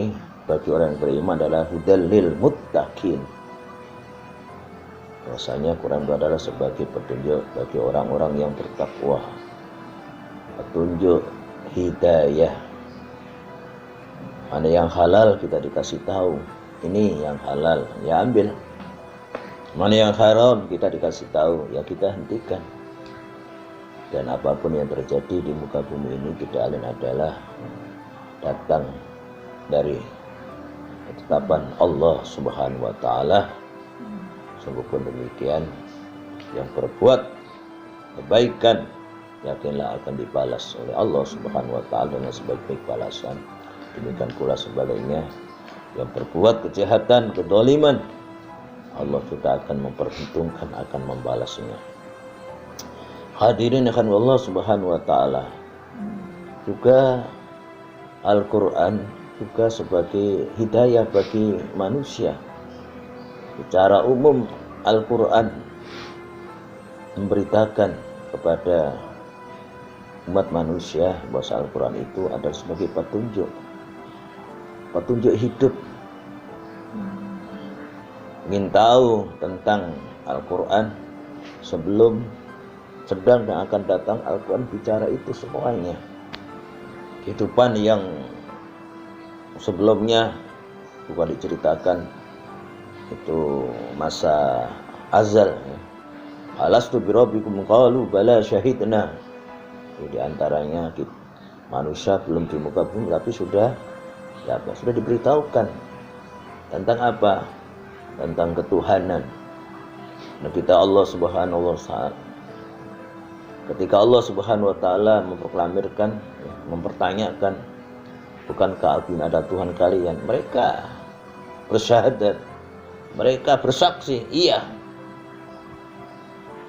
ini bagi orang yang beriman adalah hudal lil muttaqin. Rasanya Quran itu adalah sebagai petunjuk bagi orang-orang yang bertakwa, petunjuk hidayah. Mana yang halal kita dikasih tahu, ini yang halal ya ambil. Mana yang haram kita dikasih tahu ya kita hentikan. Dan apapun yang terjadi di muka bumi ini tidak lain adalah datang dari ketetapan Allah Subhanahu wa taala. Sungguh pun demikian, yang berbuat kebaikan yakinlah akan dibalas oleh Allah Subhanahu wa taala dengan sebaik-baik balasan. Demikian pula sebaliknya, yang berbuat kejahatan, kedoliman, Allah juga akan memperhitungkan, akan membalasnya. Hadirin akan Allah Subhanahu wa taala. Juga Al-Quran juga sebagai hidayah bagi manusia. Secara umum Al-Quran memberitakan kepada umat manusia bahwa Al-Quran itu adalah sebagai petunjuk hidup. Ingin tahu tentang Al-Quran sebelum, sedang dan akan datang, Al-Quran bicara itu semuanya. Kehidupan yang sebelumnya bukan diceritakan, itu masa azal. Alastu birabbikum qalu bala syahidna. Di antaranya manusia belum di muka bumi tapi sudah diberitahukan tentang apa? Tentang ketuhanan. Nah, kita Allah Subhanahu wa taala. Ketika Allah Subhanahu wa taala memproklamirkan, mempertanyakan, bukankah ada Tuhan kalian? Mereka bersyahadat, mereka bersaksi, iya.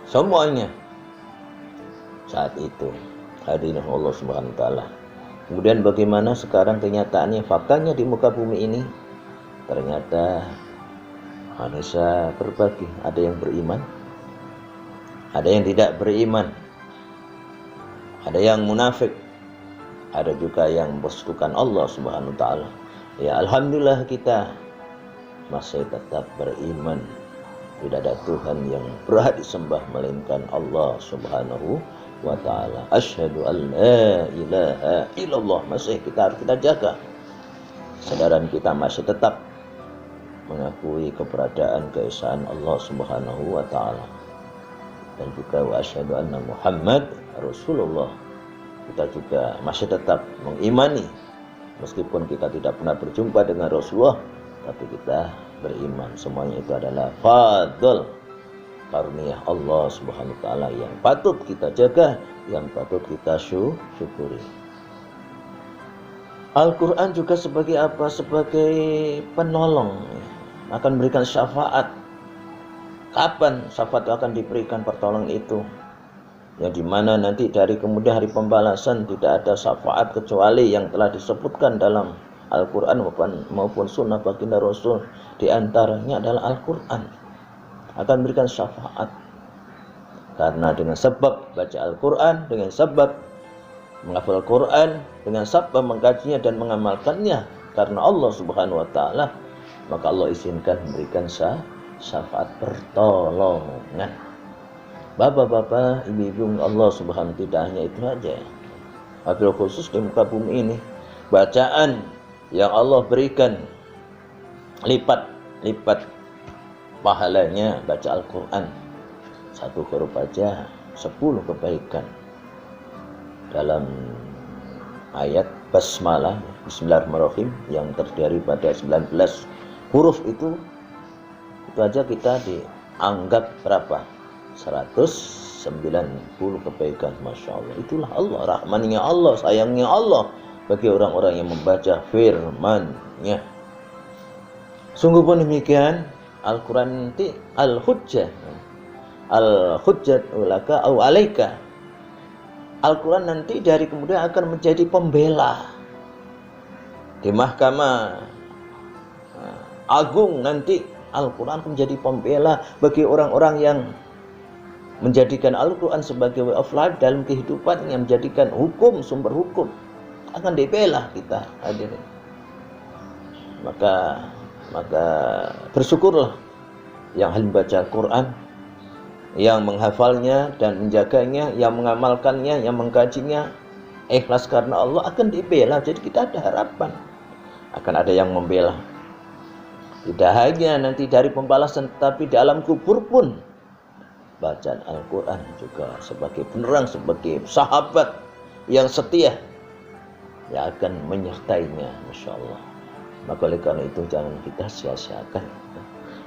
Semuanya saat itu hadirin Allah Subhanahu wa taala. Kemudian bagaimana sekarang kenyataannya, faktanya di muka bumi ini? Ternyata manusia berbagi, ada yang beriman, ada yang tidak beriman, ada yang munafik, ada juga yang mempersekutukan Allah Subhanahu wa taala. Ya alhamdulillah kita masih tetap beriman. Tidak ada Tuhan yang berhak disembah melainkan Allah Subhanahu wa taala. Asyhadu an la ilaha illallah, masih kita jaga. Kesadaran kita masih tetap mengakui keberadaan keesaan Allah Subhanahu wa taala. Dan juga wa asyhadu anna Muhammad Rasulullah. Kita juga masih tetap mengimani meskipun kita tidak pernah berjumpa dengan Rasulullah, tapi kita beriman semuanya itu adalah fadl, karunia Allah Subhanahu wa taala yang patut kita jaga, yang patut kita syukuri. Al-Quran juga sebagai apa? Sebagai penolong, akan memberikan syafaat. Kapan syafaat akan diberikan pertolongan itu? Yang dimana nanti dari kemudian hari pembalasan tidak ada syafaat kecuali yang telah disebutkan dalam Al-Quran maupun sunnah baginda Rasul. Di antaranya adalah Al-Quran akan memberikan syafaat. Karena dengan sebab baca Al-Quran, dengan sebab menghafal Al-Quran, dengan sebab mengkajinya dan mengamalkannya karena Allah Subhanahu wa taala, maka Allah izinkan memberikan syafaat pertolongan. Bapak-bapak, ibu-ibu, Allah Subhanahu tidak hanya itu aja. Wabil khusus di muka bumi ini, bacaan yang Allah berikan lipat pahalanya baca Al-Quran. Satu huruf aja 10 kebaikan. Dalam ayat basmalah Bismillahirrahmanirrahim yang terdiri pada 19 huruf itu aja kita dianggap berapa? 190 kebaikan. Masya Allah. Itulah Allah, rahmannya Allah, sayangnya Allah bagi orang-orang yang membaca firman-Nya. Sungguh pun demikian, Al-Quran nanti al-hujjah laka au alaika. Al-Quran nanti dari kemudian akan menjadi pembela di mahkamah agung. Nanti Al-Quran akan menjadi pembela bagi orang-orang yang menjadikan Al-Quran sebagai way of life dalam kehidupan, yang menjadikan hukum, sumber hukum, akan dibela kita hadirin. Maka bersyukurlah yang membaca Al-Quran, yang menghafalnya dan menjaganya, yang mengamalkannya, yang mengkajinya ikhlas karena Allah, akan dibela. Jadi kita ada harapan akan ada yang membela. Tidak hanya nanti dari pembalasan, tapi dalam kubur pun bacaan Al-Quran juga sebagai penerang, sebagai sahabat yang setia yang akan menyertainya, Masya Allah. Maka oleh karena itu jangan kita sia-siakan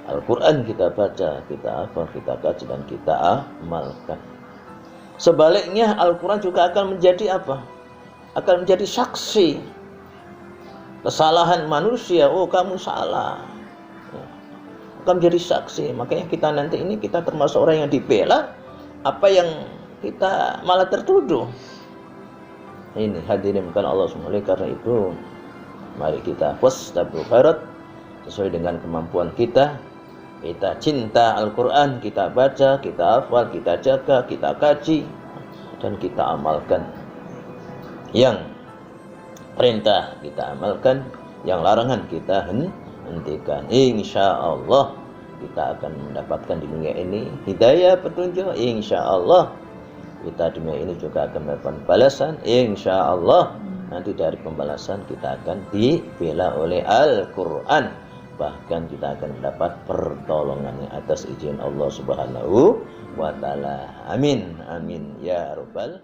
Al-Quran, kita baca, kita hafal, kita kaji, dan kita amalkan. Sebaliknya Al-Quran juga akan menjadi apa? Akan menjadi saksi kesalahan manusia. Oh, kamu salah. Akan menjadi saksi. Makanya kita nanti ini, kita termasuk orang yang dibela, apa yang kita malah tertuduh. Ini hadirin bukan Allah SWT. Karena itu mari kita fastabiqul khairat sesuai dengan kemampuan kita. Kita cinta Al-Quran, kita baca, kita hafal, kita jaga, kita kaji, dan kita amalkan. Yang perintah kita amalkan, yang larangan kita hentikan. Insya Allah kita akan mendapatkan di dunia ini hidayah, petunjuk. Insya Allah kita di dunia ini juga akan mendapatkan balasan. Insya Allah nanti dari pembalasan kita akan dibela oleh Al-Quran. Bahkan kita akan mendapat pertolongannya atas izin Allah Subhanahu wa Ta'ala. Amin, amin ya rabbal